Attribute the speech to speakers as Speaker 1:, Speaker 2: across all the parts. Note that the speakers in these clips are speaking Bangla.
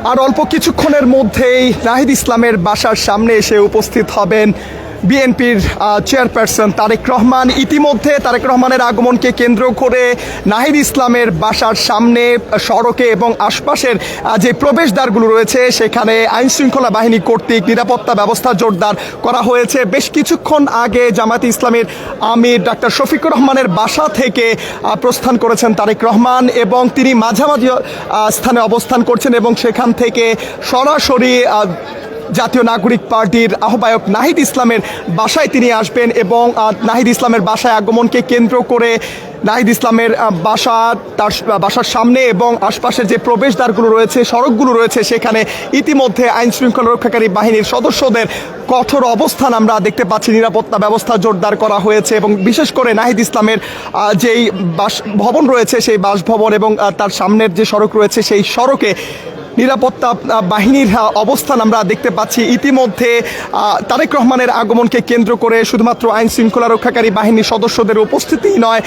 Speaker 1: আর অল্প কিছুক্ষণের মধ্যেই নাহিদ ইসলামের বাসার সামনে এসে উপস্থিত হবেন বিএনপির চেয়ারপারসন তারেক রহমান। ইতিমধ্যে তারেক রহমানের আগমনকে কেন্দ্র করে নাহিদ ইসলামের বাসার সামনে সড়কে এবং আশপাশের যে প্রবেশদ্বারগুলো রয়েছে সেখানে আইনশৃঙ্খলা বাহিনী কর্তৃক নিরাপত্তা ব্যবস্থা জোরদার করা হয়েছে। বেশ কিছুক্ষণ আগে জামায়াতে ইসলামীর আমির ডাক্তার শফিকুর রহমানের বাসা থেকে প্রস্থান করেছেন তারেক রহমান এবং তিনি মাঝামাঝি স্থানে অবস্থান করছেন এবং সেখান থেকে সরাসরি জাতীয় নাগরিক পার্টির আহ্বায়ক নাহিদ ইসলামের বাসায় তিনি আসবেন এবং নাহিদ ইসলামের বাসায় আগমনকে কেন্দ্র করে নাহিদ ইসলামের তার বাসার সামনে এবং আশপাশের যে প্রবেশদ্বারগুলো রয়েছে, সড়কগুলো রয়েছে, সেখানে ইতিমধ্যে আইনশৃঙ্খলা রক্ষাকারী বাহিনীর সদস্যদের কঠোর অবস্থান আমরা দেখতে পাচ্ছি। নিরাপত্তা ব্যবস্থা জোরদার করা হয়েছে এবং বিশেষ করে নাহিদ ইসলামের যেই বাসভবন রয়েছে সেই বাসভবন এবং তার সামনের যে সড়ক রয়েছে সেই সড়কে নিরাপত্তা বাহিনীর অবস্থান আমরা দেখতে পাচ্ছি। ইতিমধ্যে তারেক রহমানের আগমনকে কেন্দ্র করে শুধুমাত্র আইন শৃঙ্খলা রক্ষাকারী বাহিনীর সদস্যদের উপস্থিতিই নয়,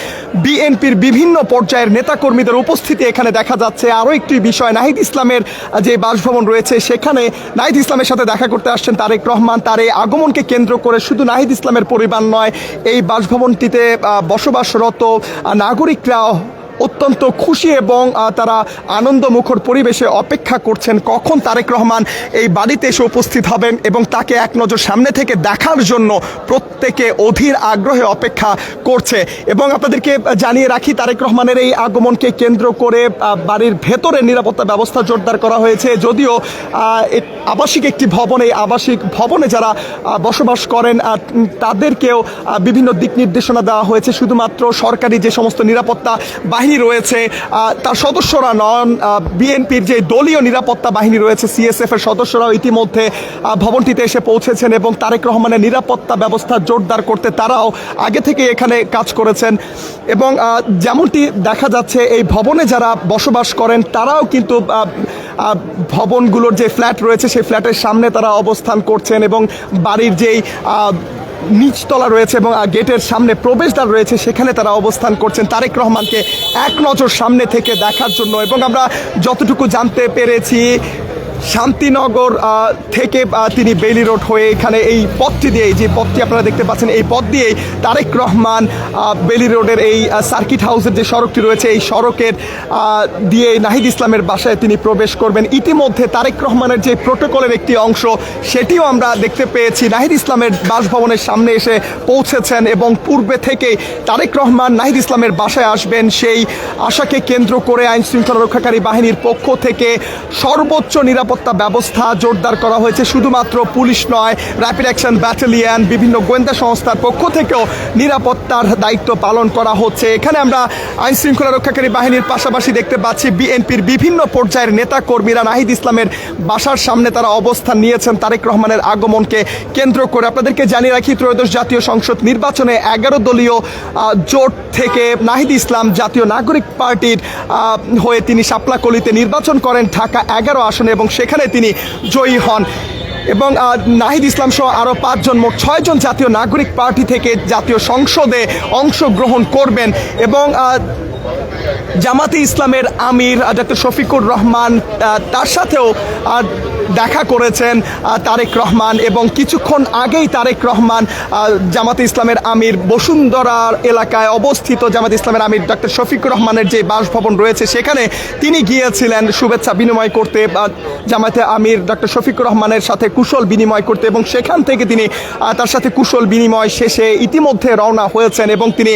Speaker 1: বিএনপির বিভিন্ন পর্যায়ের নেতাকর্মীদের উপস্থিতি এখানে দেখা যাচ্ছে। আরও একটি বিষয়, নাহিদ ইসলামের যে বাসভবন রয়েছে সেখানে নাহিদ ইসলামের সাথে দেখা করতে আসছেন তারেক রহমান। তার এই আগমনকে কেন্দ্র করে শুধু নাহিদ ইসলামের পরিবার নয়, এই বাসভবনটিতে বসবাসরত নাগরিকরা অত্যন্ত খুশি এবং তারা আনন্দমুখর পরিবেশে অপেক্ষা করছেন কখন তারেক রহমান এই বাড়িতে এসে উপস্থিত হবেন এবং তাকে এক নজর সামনে থেকে দেখার জন্য প্রত্যেকে অধীর আগ্রহে অপেক্ষা করছে। এবং আপনাদেরকে জানিয়ে রাখি, তারেক রহমানের এই আগমনকে কেন্দ্র করে বাড়ির ভেতরে নিরাপত্তা ব্যবস্থা জোরদার করা হয়েছে। যদিও আবাসিক একটি ভবন, এই আবাসিক ভবনে যারা বসবাস করেন তাদেরকেও বিভিন্ন দিক নির্দেশনা দেওয়া হয়েছে। শুধুমাত্র সরকারি যে সমস্ত নিরাপত্তা বাহিনী রয়েছে তার সদস্যরা নন, বিএনপির যে দলীয় নিরাপত্তা বাহিনী রয়েছে সিএসএফ এর সদস্যরাও ইতিমধ্যে ভবনটিতে এসে পৌঁছেছেন এবং তারেক রহমানের নিরাপত্তা ব্যবস্থা জোরদার করতে তারাও আগে থেকে এখানে কাজ করেছেন। এবং যেমনটি দেখা যাচ্ছে, এই ভবনে যারা বসবাস করেন তারাও কিন্তু ভবনগুলোর যে ফ্ল্যাট রয়েছে সেই ফ্ল্যাটের সামনে তারা অবস্থান করছেন এবং বাড়ির যেই নিচতলা রয়েছে এবং গেটের সামনে প্রবেশদ্বার রয়েছে সেখানে তারা অবস্থান করছেন তারেক রহমানকে এক নজর সামনে থেকে দেখার জন্য। এবং আমরা যতটুকু জানতে পেরেছি, শান্তিনগর থেকে তিনি বেইলি রোড হয়ে এখানে এই পথটি দিয়ে, যে পথটি আপনারা দেখতে পাচ্ছেন, এই পথ দিয়েই তারেক রহমান বেইলি রোডের এই সার্কিট হাউসের যে সড়কটি রয়েছে এই সড়কের দিয়ে নাহিদ ইসলামের বাসায় তিনি প্রবেশ করবেন। ইতিমধ্যে তারেক রহমানের যে প্রোটোকলের একটি অংশ সেটিও আমরা দেখতে পেয়েছি, নাহিদ ইসলামের বাসভবনের সামনে এসে পৌঁছেছেন এবং পূর্বে থেকেই তারেক রহমান নাহিদ ইসলামের বাসায় আসবেন সেই আশাকে কেন্দ্র করে আইন শৃঙ্খলা রক্ষাকারী বাহিনীর পক্ষ থেকে সর্বোচ্চ নিরাপত্তা ব্যবস্থা জোরদার করা হয়েছে। শুধুমাত্র পুলিশ নয়, র্যাপিড অ্যাকশন ব্যাটালিয়ন, বিভিন্ন গোয়েন্দা সংস্থার পক্ষ থেকেও নিরাপত্তার দায়িত্ব পালন করা হচ্ছে। এখানে আমরা আইন শৃঙ্খলা রক্ষাকারী বাহিনীর পাশাপাশি দেখতে পাচ্ছি বিএনপির বিভিন্ন পর্যায়ের নেতা কর্মীরা নাহিদ ইসলামের বাসার সামনে তারা অবস্থান নিয়েছেন তারেক রহমানের আগমনকে কেন্দ্র করে। আপনাদেরকে জানিয়ে রাখি, ত্রয়োদশ জাতীয় সংসদ নির্বাচনে 11 দলীয় জোট থেকে নাহিদ ইসলাম জাতীয় নাগরিক পার্টির হয়ে তিনি শাপলাকলিতে নির্বাচন করেন ঢাকা 11 আসনে এবং সেখানে তিনি জয়ী হন। এবং নাহিদ ইসলাম সহ আরও 5 জন, মোট 6 জন জাতীয় নাগরিক পার্টি থেকে জাতীয় সংসদে অংশগ্রহণ করবেন। এবং জামাতে ইসলামের আমির ডক্টর শফিকুর রহমান তার সাথেও দেখা করেছেন তারেক রহমান এবং কিছুক্ষণ আগেই তারেক রহমান জামাতে ইসলামের আমির বসুন্ধরার এলাকায় অবস্থিত জামাতে ইসলামের আমির ডক্টর শফিকুর রহমানের যে বাসভবন রয়েছে সেখানে তিনি গিয়েছিলেন শুভেচ্ছা বিনিময় করতে, জামাতে আমির ডক্টর শফিকুর রহমানের সাথে কুশল বিনিময় করতে এবং সেখান থেকে তিনি তার সাথে কুশল বিনিময় শেষে ইতিমধ্যে রওনা হয়েছেন এবং তিনি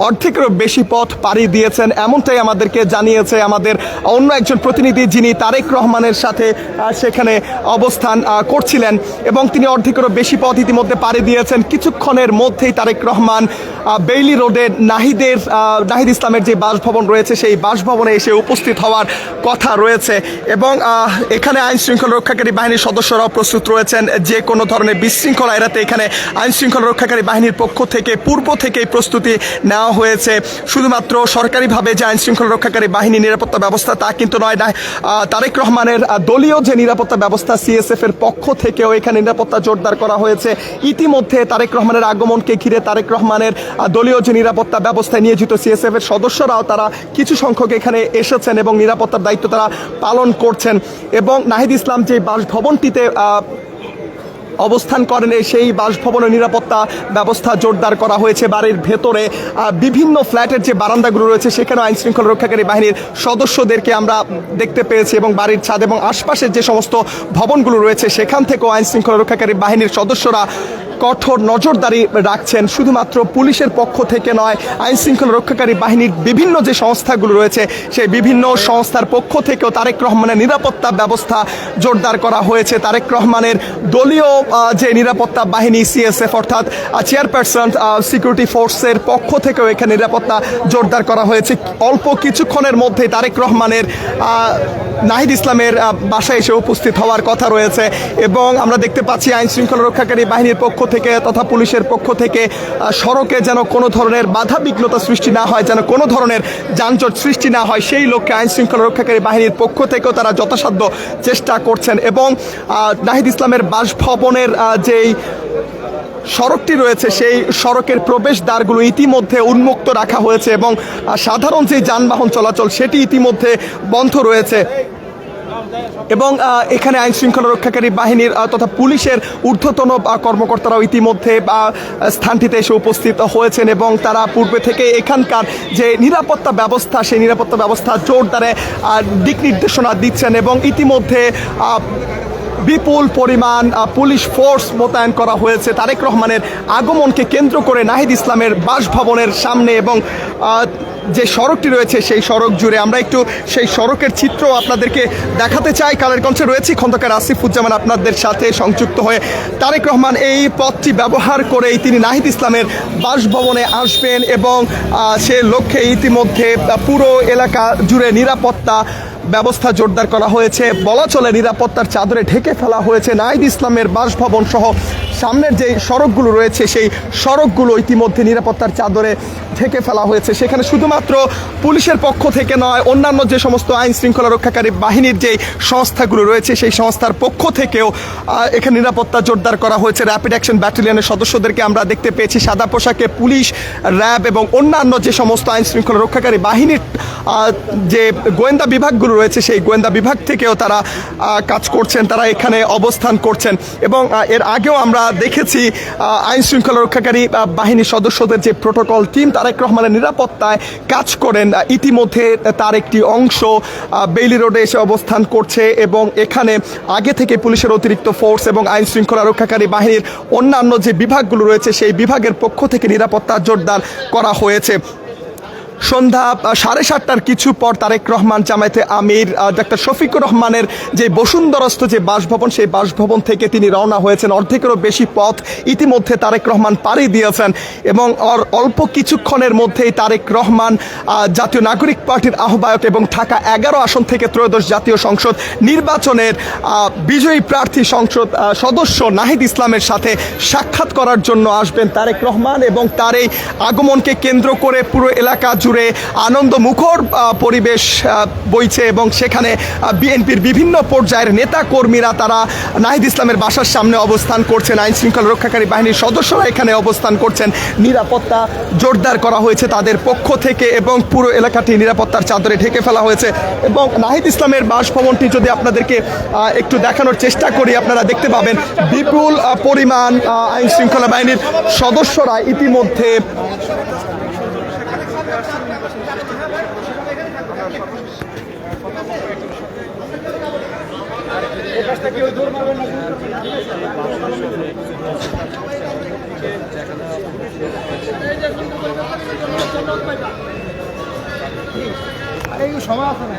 Speaker 1: অর্ধেকেরও বেশি পথ পাড়ি দিয়েছেন, এমনটাই আমাদেরকে জানিয়েছে আমাদের অন্য একজন প্রতিনিধি যিনি তারেক রহমানের সাথে সেখানে অবস্থান করছিলেন। এবং তিনি অর্ধেকেরও বেশি পথ ইতিমধ্যে পাড়ি দিয়েছেন। কিছুক্ষণের মধ্যেই তারেক রহমান বেইলি রোডে নাহিদ ইসলামের যে বাসভবন রয়েছে সেই বাসভবনে এসে উপস্থিত হওয়ার কথা রয়েছে। এবং এখানে আইন শৃঙ্খলা রক্ষাকারী বাহিনীর সদস্যরাও প্রস্তুত রয়েছেন যে কোনো ধরনের বিশৃঙ্খলা এড়াতে। এখানে আইন শৃঙ্খলা রক্ষাকারী বাহিনীর পক্ষ থেকে পূর্ব থেকেই প্রস্তুতি নেওয়া হয়েছে। শুধুমাত্র সরকারিভাবে যে আইন শৃঙ্খলা রক্ষাকারী বাহিনী নিরাপত্তা ব্যবস্থা তা কিন্তু নয়, তারেক রহমানের দলীয় যে নিরাপত্তা ব্যবস্থা সিএসএফ এর পক্ষ থেকেও এখানে নিরাপত্তা জোরদার করা হয়েছে। ইতিমধ্যে তারেক রহমানের আগমনকে ঘিরে তারেক রহমানের দলীয় যে নিরাপত্তা ব্যবস্থায় নিয়োজিত সিএসএফ এর সদস্যরাও তারা কিছু সংখ্যক এখানে এসেছেন এবং নিরাপত্তার দায়িত্ব তারা পালন করছেন। এবং নাহিদ ইসলাম যে বাসভবনটিতে অবস্থান করেন সেই বাসভবনের নিরাপত্তা ব্যবস্থা জোরদার করা হয়েছে। বাড়ির ভেতরে বিভিন্ন ফ্ল্যাটের যে বারান্দাগুলো রয়েছে সেখানেও আইন শৃঙ্খলা রক্ষাকারী বাহিনীর সদস্যদেরকে আমরা দেখতে পেয়েছি এবং বাড়ির ছাদ এবং আশপাশের যে সমস্ত ভবনগুলো রয়েছে সেখান থেকেও আইন শৃঙ্খলা রক্ষাকারী বাহিনীর সদস্যরা কঠোর নজরদারি রাখছেন। শুধুমাত্র পুলিশের পক্ষ থেকে নয়, আইন শৃঙ্খলা রক্ষাকারী বাহিনীর বিভিন্ন যে সংস্থাগুলো রয়েছে সেই বিভিন্ন সংস্থার পক্ষ থেকেও তারেক রহমানের নিরাপত্তা ব্যবস্থা জোরদার করা হয়েছে। তারেক রহমানের দলীয় যে নিরাপত্তা বাহিনী সিএসএফ অর্থাৎ চেয়ারপারসন সিকিউরিটি ফোর্সের পক্ষ থেকেও এখানে নিরাপত্তা জোরদার করা হয়েছে। অল্প কিছুক্ষণের মধ্যে তারেক রহমানের নাহিদ ইসলামের বাসায় এসে উপস্থিত হওয়ার কথা রয়েছে এবং আমরা দেখতে পাচ্ছি আইন শৃঙ্খলা রক্ষাকারী বাহিনীর পক্ষ থেকে তথা পুলিশের পক্ষ থেকে সড়কে যেন কোনো ধরনের বাধা বিঘ্নতা সৃষ্টি না হয়, যেন কোনো ধরনের যানজট সৃষ্টি না হয়, সেই লক্ষ্যে আইন শৃঙ্খলা রক্ষাকারী বাহিনীর পক্ষ থেকেও তারা যথাসাধ্য চেষ্টা করছেন। এবং নাহিদ ইসলামের বাসভবনের যেই সড়কটি রয়েছে সেই সড়কের প্রবেশ দ্বারগুলো ইতিমধ্যে উন্মুক্ত রাখা হয়েছে এবং সাধারণ যে যানবাহন চলাচল সেটি ইতিমধ্যে বন্ধ রয়েছে। এবং এখানে আইন শৃঙ্খলা রক্ষাকারী বাহিনীর তথা পুলিশের ঊর্ধ্বতন কর্মকর্তারাও ইতিমধ্যে স্থানটিতে এসে উপস্থিত হয়েছেন এবং তারা পূর্বে থেকে এখানকার যে নিরাপত্তা ব্যবস্থা সেই নিরাপত্তা ব্যবস্থা জোরদারে দিক নির্দেশনা দিচ্ছেন এবং ইতিমধ্যে বিপুল পরিমাণ পুলিশ ফোর্স মোতায়েন করা হয়েছে তারেক রহমানের আগমনকে কেন্দ্র করে নাহিদ ইসলামের বাসভবনের সামনে এবং যে সড়কটি রয়েছে সেই সড়ক জুড়ে। আমরা একটু সেই সড়কের চিত্র আপনাদেরকে দেখাতে চাই। কালের কণ্ঠে রয়েছি খন্দকার আসিফুজ্জামান আপনাদের সাথে সংযুক্ত হয়ে। তারেক রহমান এই পথটি ব্যবহার করেই তিনি নাহিদ ইসলামের বাসভবনে আসবেন এবং সে লক্ষ্যে ইতিমধ্যে পুরো এলাকা জুড়ে নিরাপত্তা ব্যবস্থা জোরদার করা হয়েছে। বলা চলে নিরাপত্তার চাদরে ঢেকে ফেলা হয়েছে নাহিদ ইসলামের বাসভবন সহ সামনের যে সড়কগুলো রয়েছে সেই সড়কগুলো ইতিমধ্যে নিরাপত্তার চাদরে ঢেকে ফেলা হয়েছে। সেখানে শুধুমাত্র পুলিশের পক্ষ থেকে নয়, অন্যান্য যে সমস্ত আইন শৃঙ্খলা রক্ষাকারী বাহিনীর যে সংস্থাগুলো রয়েছে সেই সংস্থার পক্ষ থেকেও এখানে নিরাপত্তা জোরদার করা হয়েছে। র্যাপিড অ্যাকশন ব্যাটালিয়নের সদস্যদেরকে আমরা দেখতে পেয়েছি সাদা পোশাকে, পুলিশ, র্যাব এবং অন্যান্য যে সমস্ত আইন শৃঙ্খলা রক্ষাকারী বাহিনীর যে গোয়েন্দা বিভাগগুলো রয়েছে সেই গোয়েন্দা বিভাগ থেকেও তারা কাজ করছেন, তারা এখানে অবস্থান করছেন। এবং এর আগেও আমরা দেখেছি আইন শৃঙ্খলা রক্ষাকারী বাহিনীর সদস্যদের যে প্রোটোকল টিম তারেক রহমানের নিরাপত্তায় কাজ করেন, ইতিমধ্যে তার একটি অংশ বেইলি রোডে এসে অবস্থান করছে এবং এখানে আগে থেকে পুলিশের অতিরিক্ত ফোর্স এবং আইন শৃঙ্খলা রক্ষাকারী বাহিনীর অন্যান্য যে বিভাগগুলো রয়েছে সেই বিভাগের পক্ষ থেকে নিরাপত্তা জোরদার করা হয়েছে। সন্ধ্যা 7:30টার কিছু পর তারেক রহমান, জামায়াতে আমির ডাক্তার শফিকুর রহমানের যে বসুন্ধরাস্থ যে বাসভবন সেই বাসভবন থেকে তিনি রওনা হয়েছেন। অর্ধেকেরও বেশি পথ ইতিমধ্যে তারেক রহমান পাড়ি দিয়েছেন এবং অল্প কিছুক্ষণের মধ্যেই তারেক রহমান জাতীয় নাগরিক পার্টির আহ্বায়ক এবং ঢাকা 11 আসন থেকে ত্রয়োদশ জাতীয় সংসদ নির্বাচনের বিজয়ী প্রার্থী সংসদ সদস্য নাহিদ ইসলামের সাথে সাক্ষাৎ করার জন্য আসবেন তারেক রহমান এবং তার এই আগমনকে কেন্দ্র করে পুরো এলাকা জুড়ে আনন্দ মুখর পরিবেশ বইছে এবং সেখানে বিএনপির বিভিন্ন পর্যায়ের নেতা কর্মীরা তারা নাহিদ ইসলামের বাসার সামনে অবস্থান করছেন। আইন শৃঙ্খলা রক্ষাকারী বাহিনীর সদস্যরা এখানে অবস্থান করছেন। নিরাপত্তা জোরদার করা হয়েছে তাদের পক্ষ থেকে এবং পুরো এলাকাটি নিরাপত্তার চাদরে ঢেকে ফেলা হয়েছে। এবং নাহিদ ইসলামের বাসভবনটি যদি আপনাদেরকে একটু দেখানোর চেষ্টা করি, আপনারা দেখতে পাবেন বিপুল পরিমাণ আইন শৃঙ্খলা বাহিনীর সদস্যরা ইতিমধ্যে সময় আছে না।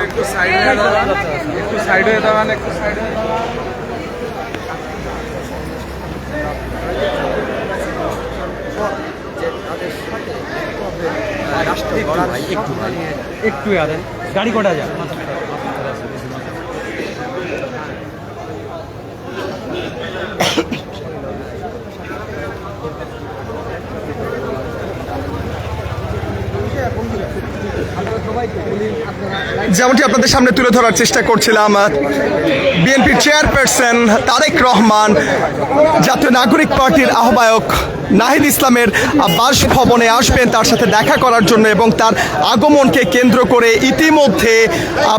Speaker 2: একটু সাইড হয়ে দাঁড়ান, একটু সাইড হয়ে দাঁড়ান, একটু সাইড হয়ে দাঁড়ান।
Speaker 3: একটু আদেন গাড়ি কটা যা
Speaker 1: যেমনটি আপনাদের সামনে তুলে ধরার চেষ্টা করছিলাম, বিএনপির চেয়ারপারসন তারেক রহমান, জাতীয় নাগরিক পার্টির আহ্বায়ক নাহিদ ইসলামের বাসভবনে আসবেন তার সাথে দেখা করার জন্য, এবং তার আগমনকে কেন্দ্র করে ইতিমধ্যে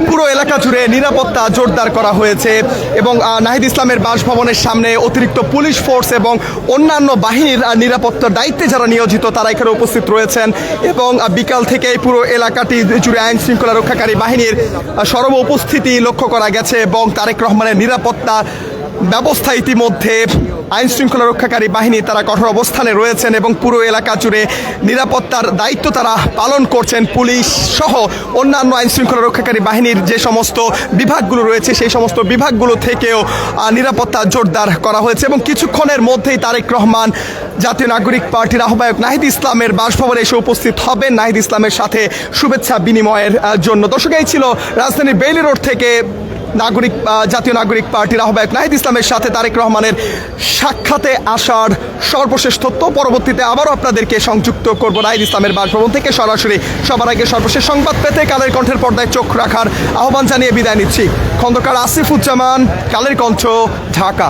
Speaker 1: পুরো এলাকা জুড়ে নিরাপত্তা জোরদার করা হয়েছে। এবং নাহিদ ইসলামের বাসভবনের সামনে অতিরিক্ত পুলিশ ফোর্স এবং অন্যান্য বাহিনীর নিরাপত্তার দায়িত্বে যারা নিয়োজিত তারা এখানে উপস্থিত রয়েছেন। এবং বিকাল থেকেই পুরো এলাকাটি জুড়ে আইন শৃঙ্খলা রক্ষাকারী বাহিনীর সর্ব উপস্থিতি লক্ষ্য করা গেছে, এবং তারেক রহমানের নিরাপত্তা ব্যবস্থা ইতিমধ্যে আইন শৃঙ্খলা রক্ষাকারী বাহিনী তারা কঠোর অবস্থানে রয়েছেন এবং পুরো এলাকা জুড়ে নিরাপত্তার দায়িত্ব তারা পালন করছেন। পুলিশ সহ অন্যান্য আইন শৃঙ্খলা রক্ষাকারী বাহিনীর যে সমস্ত বিভাগগুলো রয়েছে সেই সমস্ত বিভাগগুলো থেকেও নিরাপত্তা জোরদার করা হয়েছে। এবং কিছুক্ষণের মধ্যেই তারেক রহমান জাতীয় নাগরিক পার্টির আহ্বায়ক নাহিদ ইসলামের বাসভবনে এসে উপস্থিত হবেন নাহিদ ইসলামের সাথে শুভেচ্ছা বিনিময়ের জন্য। দর্শক, এই ছিল রাজধানীর বেইলি রোড থেকে জাতীয় নাগরিক পার্টির আহ্বায়ক নাহিদ ইসলামের সাথে তারেক রহমানের সাক্ষাতে আসার সর্বশেষ তথ্য। পরবর্তীতে আবারও আপনাদেরকে সংযুক্ত করব নাহিদ ইসলামের বাসভবন থেকে সরাসরি। সবার আগে সর্বশেষ সংবাদ পেতে কালের কণ্ঠের পর্দায় চোখ রাখার আহ্বান জানিয়ে বিদায় নিচ্ছি। খন্দকার আসিফুজ্জামান, কালের কণ্ঠ, ঢাকা।